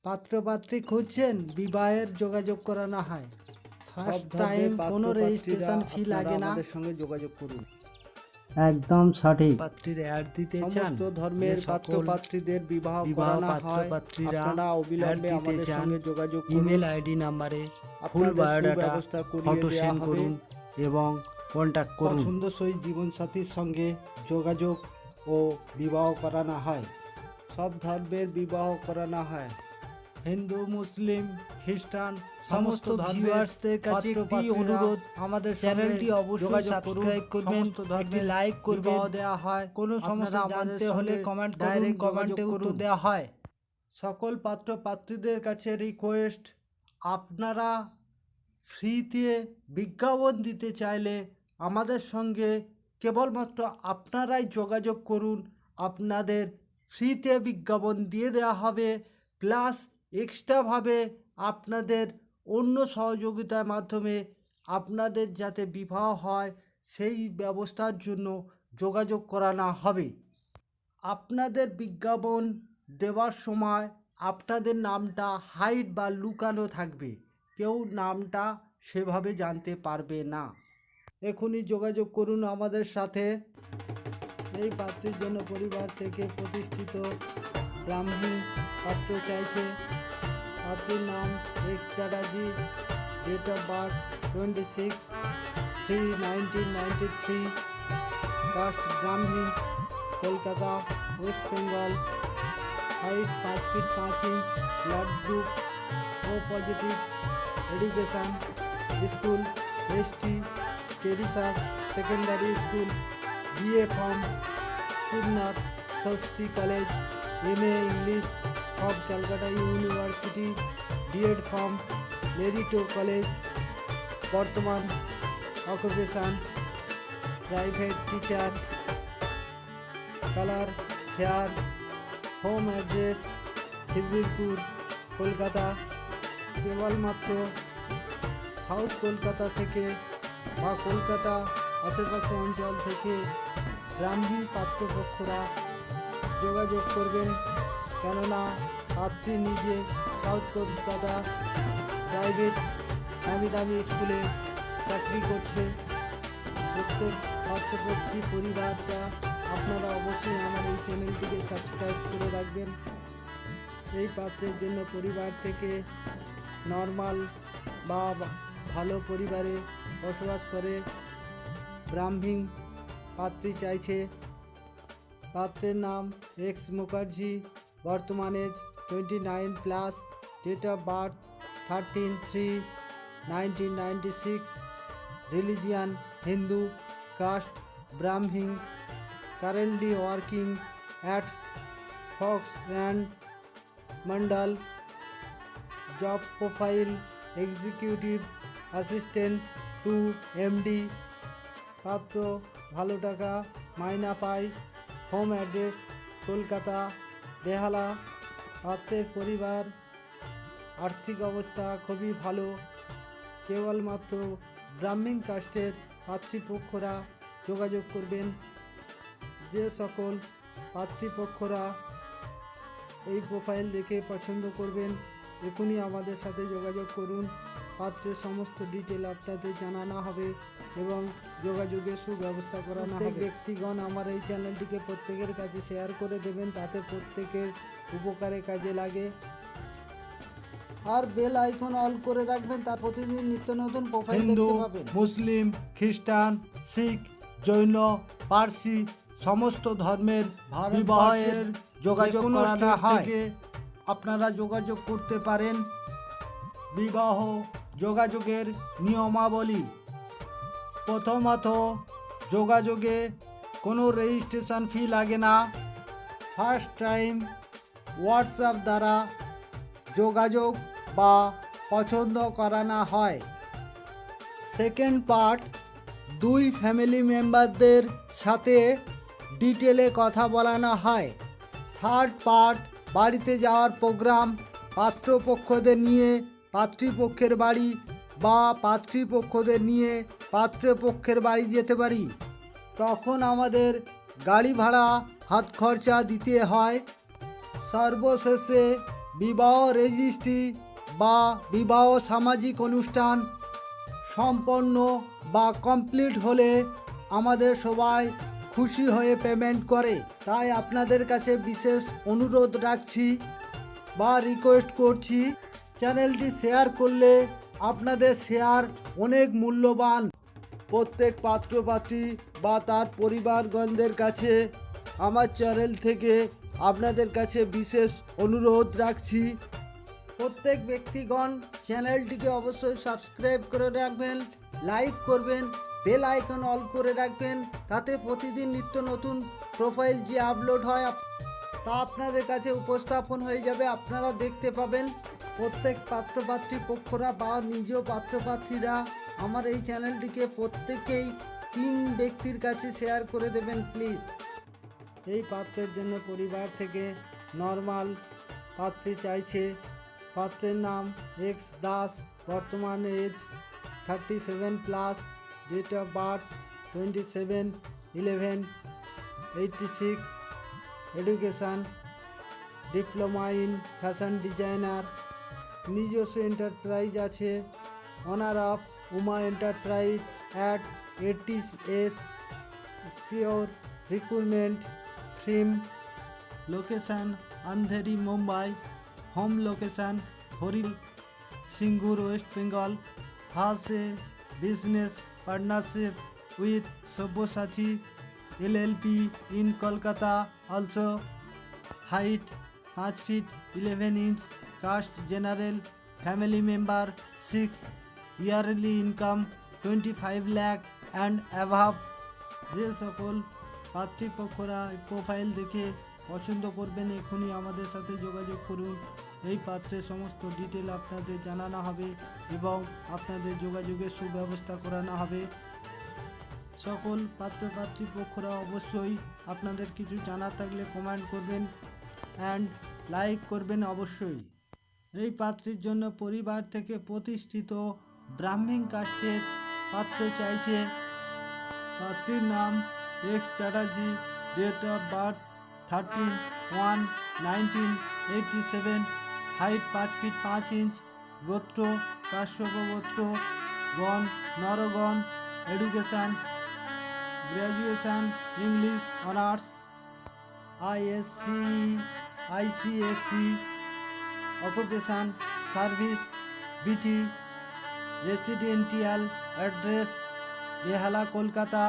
পাত্রপাত্রী খুঁজছেন, বিবাহের যোগাযোগ করানো হয়। ফার্স্ট টাইম কোনো রেজিস্ট্রেশন ফি লাগে না। আমাদের সঙ্গে যোগাযোগ করুন। একদম সঠিক। পাত্রীর অ্যাড দিতে চান, সমস্ত ধর্মের পাত্রপাত্রীদের বিবাহ করানো হয়। আপনারা অবিলম্বে আমাদের সঙ্গে যোগাযোগ করুন। ইমেল আইডি নাম্বারে ফুল আপনাদের বায়োডাটা সুব্যবস্থা করিয়ে ফটো দেয়া সেন্ড হবে। করুন এবং কন্ট্যাক্ট করুন। পছন্দসই জীবনসাথীর সঙ্গে যোগাযোগ ও বিবাহ করানো হয়। সব ধর্মের বিবাহ করানো হয়। হিন্দু, মুসলিম, খ্রিস্টান সমস্ত ভিউয়ার্সদের কাছে একটি পাত্রপাত্রীরা অনুরোধ, আমাদের চ্যানেলটি সঙ্গে অবশ্যই যোগাযোগ সাবস্ক্রাইব করুন। করবেন, সমস্ত ধর্মের একটি লাইক করবেন। বিবাহ দেওয়া হয়। কোনো সমস্যা আপনারা আমাদের জানতে হলে সঙ্গে কমেন্ট করুন, ডাইরেক্ট কমেন্টে যোগাযোগ উত্তর করুন। দেওয়া হয়। সকল পাত্রপাত্রীদের কাছে রিকোয়েস্ট, আপনারা ফ্রিতে বিজ্ঞাপন দিতে চাইলে আমাদের সঙ্গে কেবলমাত্র আপনারাই যোগাযোগ করুন। আপনাদের ফ্রিতে বিজ্ঞাপন দিয়ে দেওয়া হবে, প্লাস এক্সট্রাভাবে আপনাদের অন্য সহযোগিতার মাধ্যমে আপনাদের যাতে বিবাহ হয় সেই ব্যবস্থার জন্য যোগাযোগ করানো হবে। আপনাদের বিজ্ঞাপন দেওয়ার সময় আপনাদের নামটা হাইড বা লুকানো থাকবে, কেউ নামটা সেভাবে জানতে পারবে না। এখনই যোগাযোগ করুন আমাদের সাথে। এই পাত্রের জন্য পরিবার থেকে প্রতিষ্ঠিত ব্রাহ্মী পাত্র চাইছে। পাত্রের নাম X Chatterjee, date of birth 26/3/1993, caste Brahmin, Kolkata, West Bengal, height 5 feet 5 inch, blood group O positive, education school ST Teresa's secondary school, BA from Shibnath Shastri college, MA English of Calcutta university, BEd from মেরিটো কলেজ, বর্তমান occupation private teacher, colour hair, home address Khidirpur, Kolkata. কেবলমাত্র south Kolkata থেকে বা কলকাতা আশেপাশে অঞ্চল থেকে ব্রাহ্মী পাত্রপক্ষরা যোগাযোগ করবেন, কেননা পাত্রী নিজে সাউথ কলকাতা প্রাইভেট দামি দামি স্কুলে চাকরি করছে। প্রত্যেক পাত্রপক্ষী পরিবারটা আপনারা অবশ্যই আমার এই চ্যানেলটিকে সাবস্ক্রাইব করে রাখবেন। এই পাত্রের জন্য পরিবার থেকে নর্মাল বা ভালো পরিবারে বসবাস করে ব্রাহ্মী পাত্রী চাইছে। পাত্রের নাম এক্স মুখার্জি, বর্তমান age 29+, date of birth 13/3/1996, religion Hindu, caste Brahmin, currently working at Fox and Mondal, job profile executive assistant to MD. পাত্র ভালো টাকা মাইনা পায়। Home address Kolkata Behala. পাত্রের পরিবার আর্থিক অবস্থা খুবই ভালো। কেবলমাত্র ব্রাহ্মী কাস্টের পাত্রীপক্ষরা যোগাযোগ করবেন। যে সকল পাত্রীপক্ষরা এই প্রোফাইল দেখে পছন্দ করবেন, এখনই আমাদের সাথে যোগাযোগ করুন। পাত্রের সমস্ত ডিটেল আপনাদের জানানো হবে এবং যোগাযোগের সুব্যবস্থা করানো হবে। ব্যক্তিগণ আমার এই চ্যানেলটিকে প্রত্যেকের কাছে শেয়ার করে দেবেন, তাতে প্রত্যেকের উপকারে কাজে লাগে। আর বেল আইকন অল করে রাখবেন, তার প্রতিদিন নিত্য নতুন প্রোফাইল দেখতে পাবেন। মুসলিম, খ্রিস্টান, শিখ, জৈন, পার্সি সমস্ত ধর্মের বিবাহের যোগাযোগ করানো হয়। আপনারা যোগাযোগ করতে পারেন। বিবাহ যোগাযোগের নিয়মাবলী: প্রথমত, যোগাযোগে কোনো রেজিস্ট্রেশন ফি লাগে না। ফার্স্ট টাইম হোয়াটসঅ্যাপ দ্বারা যোগাযোগ বা পছন্দ করানো হয়। সেকেন্ড পার্ট, দুই ফ্যামিলি মেম্বারদের সাথে ডিটেলে কথা বলানো হয়। থার্ড পার্ট, বাড়িতে যাওয়ার প্রোগ্রাম, পাত্রপক্ষদের নিয়ে পাত্রীপক্ষের বাড়ি বা পাত্রীপক্ষদের নিয়ে পাত্রপক্ষের বাড়ি যেতে পারি। তখন আমাদের গাড়ি ভাড়া হাত খরচা দিতে হয়। সর্বশেষে বিবাহ রেজিস্ট্রি বা বিবাহ সামাজিক অনুষ্ঠান সম্পন্ন বা কমপ্লিট হলে আমাদের সবাই খুশি হয়ে পেমেন্ট করে। তাই আপনাদের কাছে বিশেষ অনুরোধ রাখছি বা রিকোয়েস্ট করছি, চ্যানেলটি শেয়ার করলে আপনাদের শেয়ার অনেক মূল্যবান। প্রত্যেক পাত্রপাত্রী বা তার পরিবারগণদের কাছে আমার চ্যানেল থেকে আপনাদের কাছে বিশেষ অনুরোধ রাখছি, প্রত্যেক ব্যক্তিগণ চ্যানেলটিকে অবশ্যই সাবস্ক্রাইব করে রাখবেন, লাইক করবেন, বেল আইকন অল করে রাখবেন, তাতে প্রতিদিন নিত্য নতুন প্রোফাইল যে আপলোড হয় তা আপনাদের কাছে উপস্থাপন হয়ে যাবে, আপনারা দেখতে পাবেন। প্রত্যেক পাত্রপাত্রী পক্ষরা বা নিজ পাত্রপাত্রীরা আমার এই চ্যানেলটিকে প্রত্যেকেই 3 ব্যক্তির কাছে শেয়ার করে দেবেন প্লিজ। এই পাত্রের জন্য পরিবার থেকে নর্মাল পাত্রী চাইছে। পাত্রের নাম এক্স দাস, বর্তমান age 37+, date of birth 27/11/86, education diploma in fashion designer, নিজস্ব এন্টারপ্রাইজ আছে, owner of Uma enterprise at 80S, sure recruitment firm, location Andheri Mumbai, home location Haril Singur West Bengal, has a business partnership with Sabyasachi LLP in Kolkata. Also height 5 feet 11 inch, caste general, family member 6, yearly income 25 lakh and above। যে সকল পাত্রীপক্ষরা profile দেখে পছন্দ করবেন এখনই আমাদের সাথে যোগাযোগ করুন। এই পাত্রের সমস্ত ডিটেল আপনাদের জানানো হবে এবং আপনাদের যোগাযোগের সুব্যবস্থা করানো হবে। সকল পাত্রপাত্রীপক্ষরা অবশ্যই আপনাদের কিছু জানার থাকলে কমেন্ট করবেন অ্যান্ড লাইক করবেন অবশ্যই। এই পাত্রের জন্য পরিবার থেকে প্রতিষ্ঠিত ব্রাহ্মণ কাস্টের পাত্র চাইছে। পাত্রীর নাম X Chatterjee, date of birth 13/1/1987, height 5 feet 5 inch, গোত্র কাশ্যপ গোত্র, গণ নরগণ, education graduation English honours, ICSE, occupation service BT, residential address Behala Kolkata,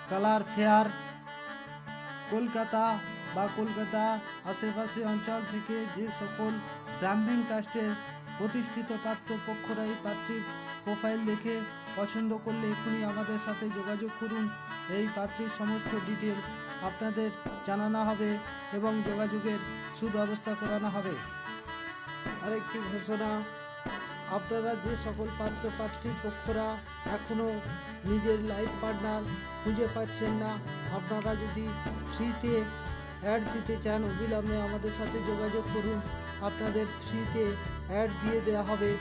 colour fair Kolkata বা কলকাতা আশেপাশে অঞ্চল থেকে যে সকল ব্রাহ্মণ কাস্টের প্রতিষ্ঠিত পাত্রপক্ষরা এই পাত্রীর প্রোফাইল দেখে পছন্দ করলে এখনই আমাদের সাথে যোগাযোগ করুন। এই পাত্রীর সমস্ত ডিটেল আপনাদের জানানো হবে এবং যোগাযোগের সুব্যবস্থা করানো হবে। আরেকটি ঘোষণা, আপনারা যে সকল পাত্রী পক্ষরা এখনও নিজের লাইফ পার্টনার খুঁজে পাচ্ছেন না, আপনারা যদি ফ্রিতে অ্যাড দিতে চান অবিলম্বে আমাদের সাথে যোগাযোগ করুন, আপনাদের ফ্রিতে অ্যাড দিয়ে দেওয়া হবে।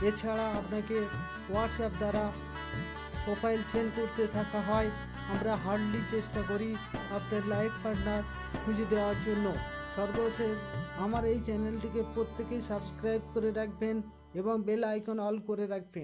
এছাড়া আপনাকে হোয়াটসঅ্যাপ দ্বারা প্রোফাইল সেন্ড করতে থাকা হয়। আমরা হার্ডলি চেষ্টা করি আপনার লাইফ পার্টনার খুঁজে দেওয়ার জন্য। সর্বশেষ আমার এই চ্যানেলটিকে প্রত্যেকেই সাবস্ক্রাইব করে রাখবেন এবং বেল আইকন অল করে রাখবেন।